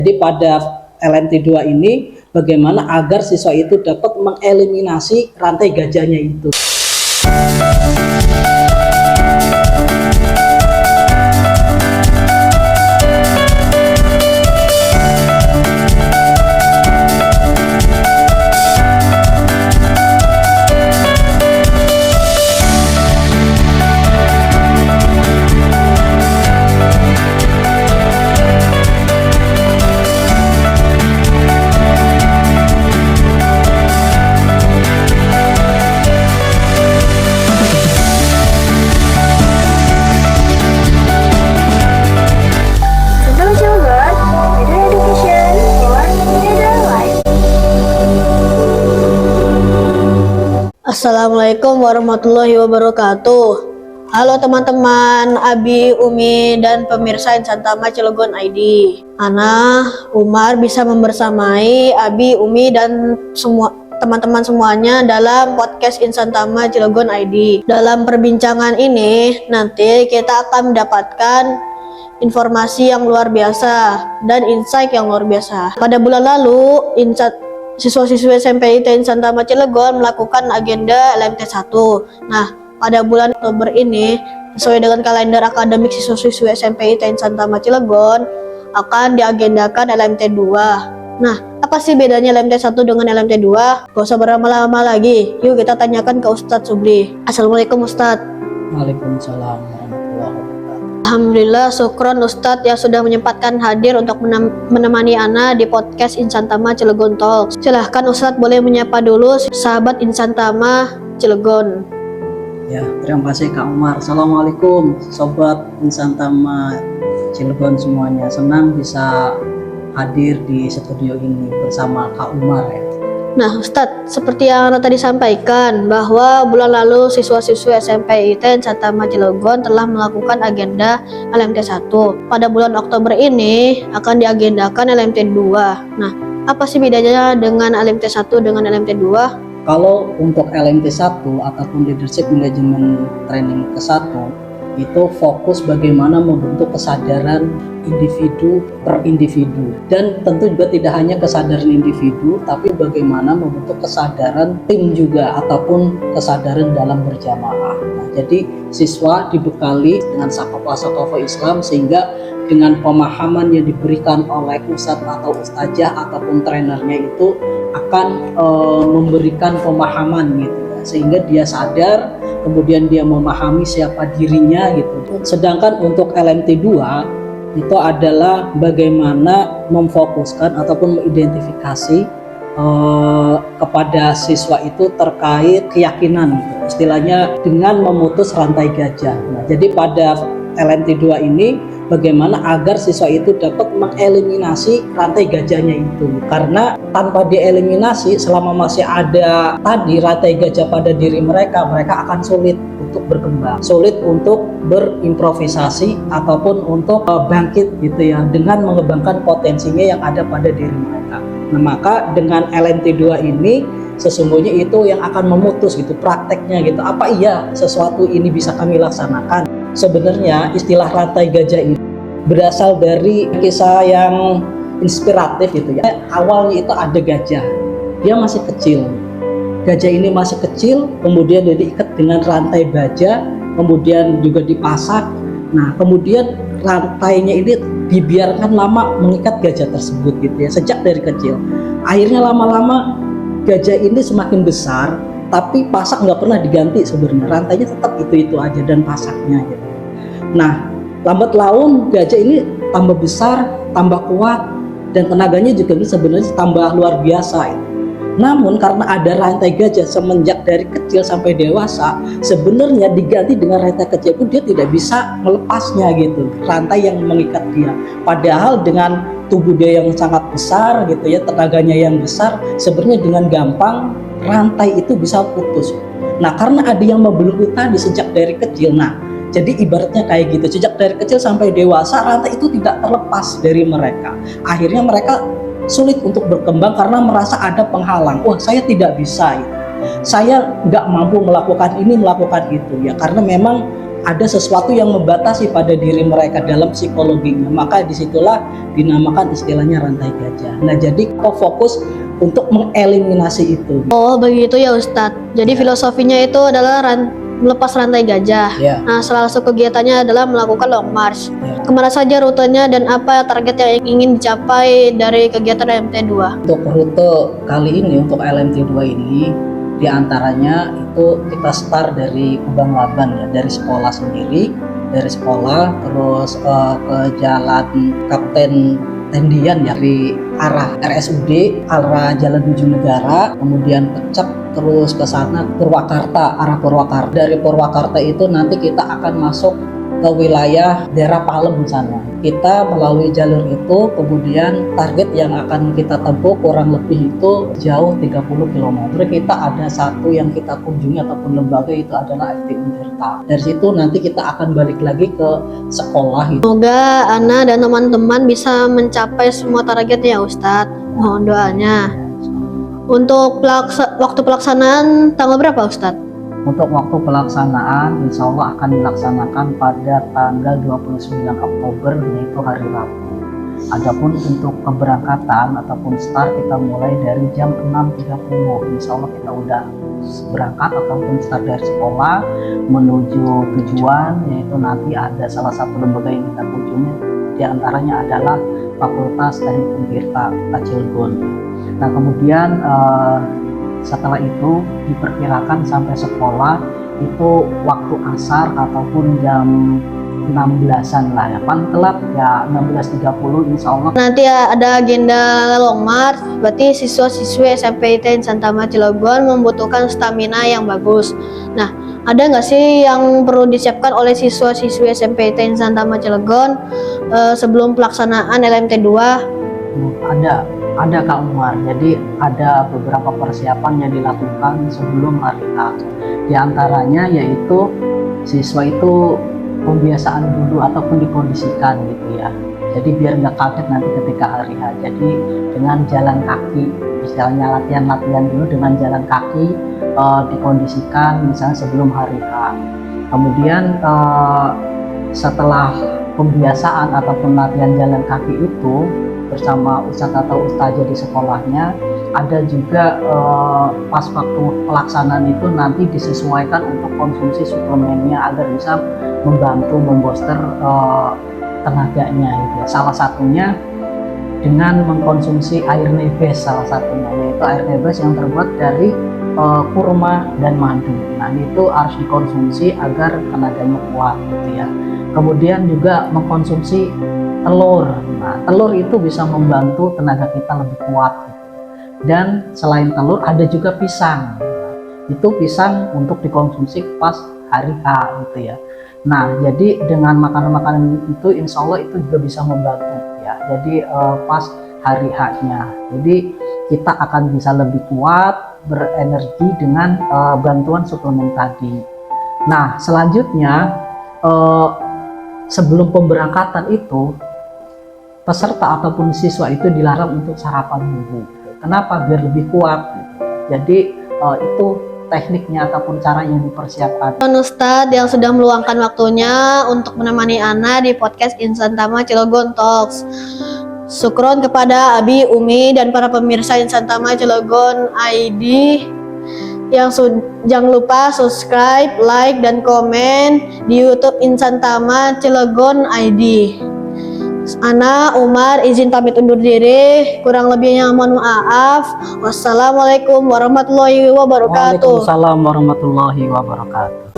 Jadi pada LMT2 ini bagaimana agar siswa itu dapat mengeliminasi rantai gajahnya itu. Assalamualaikum warahmatullahi wabarakatuh. Halo teman-teman Abi, Umi, dan pemirsa Insan Tama Cilegon ID. Ana, Umar bisa membersamai Abi, Umi, dan semua teman-teman semuanya dalam podcast Insan Tama Cilegon ID. Dalam perbincangan ini, nanti kita akan mendapatkan informasi yang luar biasa dan insight yang luar biasa. Pada bulan lalu, siswa-siswi SMP Insan Tama Cilegon melakukan agenda LMT1. Nah, pada bulan Oktober ini, sesuai dengan kalender akademik siswa-siswi SMP Insan Tama Cilegon, akan diagendakan LMT2. Nah, apa sih bedanya LMT1 dengan LMT2? Gak usah berlama-lama lagi. Yuk kita tanyakan ke Ustadz Subli. Assalamualaikum Ustadz. Waalaikumsalam warahmatullahi wabarakatuh. Alhamdulillah, syukron Ustadz yang sudah menyempatkan hadir untuk menemani Ana di podcast Insan Tama Cilegon Talk. Silahkan Ustadz boleh menyapa dulu sahabat Insan Tama Cilegon. Ya, terima kasih Kak Umar. Assalamualaikum sobat Insan Tama Cilegon semuanya. Senang bisa hadir di studio ini bersama Kak Umar ya. Nah Ustadz, seperti yang Ana tadi sampaikan bahwa bulan lalu siswa-siswi SMP Insan Tama Cilegon telah melakukan agenda LMT1. Pada bulan Oktober ini akan diagendakan LMT2. Nah, apa sih bedanya dengan LMT1 dengan LMT2? Kalau untuk LMT1 ataupun Leadership Management Training ke-1 itu fokus bagaimana membentuk kesadaran individu per individu, dan tentu juga tidak hanya kesadaran individu tapi bagaimana membentuk kesadaran tim juga ataupun kesadaran dalam berjamaah. Nah, jadi siswa dibekali dengan sakofa-sakofa Islam sehingga dengan pemahaman yang diberikan oleh ustadz atau ustazah ataupun trainernya itu akan memberikan pemahaman gitu ya, sehingga dia sadar, kemudian dia memahami siapa dirinya gitu. Sedangkan untuk LMT2 itu adalah bagaimana memfokuskan ataupun mengidentifikasi kepada siswa itu terkait keyakinan gitu. Istilahnya dengan memutus rantai gajah. Nah, jadi pada LMT2 ini bagaimana agar siswa itu dapat mengeliminasi rantai gajahnya itu. Karena tanpa dieliminasi, selama masih ada tadi rantai gajah pada diri mereka, mereka akan sulit untuk berkembang, sulit untuk berimprovisasi ataupun untuk bangkit gitu ya, dengan mengembangkan potensinya yang ada pada diri mereka. Nah, maka dengan LMT2 ini sesungguhnya itu yang akan memutus gitu prakteknya gitu. Apa iya sesuatu ini bisa kami laksanakan? Sebenarnya istilah rantai gajah ini berasal dari kisah yang inspiratif gitu ya. Awalnya itu ada gajah, dia masih kecil. Gajah ini masih kecil, kemudian dia diikat dengan rantai baja, kemudian juga dipasak. Nah, kemudian rantainya ini dibiarkan lama mengikat gajah tersebut gitu ya, sejak dari kecil. Akhirnya lama-lama gajah ini semakin besar, tapi pasak nggak pernah diganti sebenarnya, rantainya tetap itu aja dan pasaknya gitu. Nah, lambat laun gajah ini tambah besar, tambah kuat, dan tenaganya juga sebenarnya tambah luar biasa gitu. Namun karena ada rantai gajah semenjak dari kecil sampai dewasa, sebenarnya diganti dengan rantai kecil pun dia tidak bisa melepasnya gitu, rantai yang mengikat dia. Padahal dengan tubuh dia yang sangat besar gitu ya, tenaganya yang besar, sebenarnya dengan gampang rantai itu bisa putus. Nah, karena ada yang membelenggu tadi sejak dari kecil, nah jadi ibaratnya kayak gitu, sejak dari kecil sampai dewasa rantai itu tidak terlepas dari mereka. Akhirnya mereka sulit untuk berkembang karena merasa ada penghalang. Wah, saya tidak bisa, saya nggak mampu melakukan ini, melakukan itu ya, karena memang ada sesuatu yang membatasi pada diri mereka dalam psikologinya, maka disitulah dinamakan istilahnya rantai gajah. Nah, jadi kita fokus untuk mengeliminasi itu. Oh begitu ya Ustadz. Jadi filosofinya itu adalah melepas rantai gajah. Ya. Nah, salah satu kegiatannya adalah melakukan long march. Ya. Kemana saja rutenya dan apa target yang ingin dicapai dari kegiatan LMT2? Untuk rute kali ini, untuk LMT2 ini, diantaranya itu kita start dari Kubang Laban ya, dari sekolah sendiri, dari sekolah terus ke Jalan Kapten Tendian ya, dari arah RSUD, arah Jalan Tujuh Negara, kemudian Pecep terus ke sana Purwakarta, arah Purwakarta. Dari Purwakarta itu nanti kita akan masuk ke wilayah daerah Palem sana. Kita melalui jalur itu, kemudian target yang akan kita tempuh kurang lebih itu jauh 30 km. Kita ada satu yang kita kunjungi ataupun lembaga itu adalah FT Untirta. Dari situ nanti kita akan balik lagi ke sekolah itu. Semoga Ana dan teman-teman bisa mencapai semua targetnya Ustadz. Mohon doanya. Untuk waktu pelaksanaan tanggal berapa Ustadz? Untuk waktu pelaksanaan insya Allah akan dilaksanakan pada tanggal 29 Oktober yaitu hari Rabu. Adapun untuk keberangkatan ataupun start kita mulai dari jam 6.30. Insya Allah kita udah berangkat ataupun start dari sekolah menuju tujuan, yaitu nanti ada salah satu lembaga yang kita kunjungi, di antaranya adalah Fakultas Teknik Untirta Cilegon. Nah, kemudian setelah itu diperkirakan sampai sekolah itu waktu asar ataupun jam 16-an lah ya, paling telat ya 16.30 insya Allah. Nanti ada agenda long march, berarti siswa-siswi SMP ITN Santama Cilegon membutuhkan stamina yang bagus. Nah, ada nggak sih yang perlu disiapkan oleh siswa-siswi SMP ITN Santama Cilegon sebelum pelaksanaan LMT2? Ada Kak Umar, jadi ada beberapa persiapan yang dilakukan sebelum hari H. Di antaranya yaitu siswa itu pembiasaan dulu ataupun dikondisikan gitu ya. Jadi biar nggak kaget nanti ketika hari H. Jadi dengan jalan kaki, misalnya latihan dulu dengan jalan kaki dikondisikan misalnya sebelum hari H. Kemudian setelah pembiasaan ataupun latihan jalan kaki itu bersama ustadz atau ustazah di sekolahnya, ada juga pas waktu pelaksanaan itu nanti disesuaikan untuk konsumsi suplemennya agar bisa membantu membooster tenaganya gitu ya. Salah satunya dengan mengkonsumsi air nebes, salah satunya yaitu air nebes yang terbuat dari kurma dan madu. Nah, itu harus dikonsumsi agar tenaganya kuat gitu ya. Kemudian juga mengkonsumsi telur. Nah, telur itu bisa membantu tenaga kita lebih kuat gitu. Dan selain telur ada juga pisang. Itu pisang untuk dikonsumsi pas hari H gitu ya. Nah, jadi dengan makanan-makanan itu insya Allah itu juga bisa membantu ya. Jadi pas hari H-nya. Jadi kita akan bisa lebih kuat, berenergi dengan bantuan suplemen tadi. Nah, selanjutnya sebelum pemberangkatan itu peserta ataupun siswa itu dilarang untuk sarapan dulu. Kenapa? Biar lebih kuat. Jadi itu tekniknya ataupun cara yang dipersiapkan. Ustadz yang sudah meluangkan waktunya untuk menemani Ana di podcast Insantama Cilegon Talks. Syukron kepada Abi, Umi, dan para pemirsa Insantama Cilegon ID yang jangan lupa subscribe, like, dan komen di YouTube Insantama Cilegon ID. Ana, Umar, izin pamit undur diri. Kurang lebihnya mohon maaf. Wassalamualaikum warahmatullahi wabarakatuh. Waalaikumsalam warahmatullahi wabarakatuh.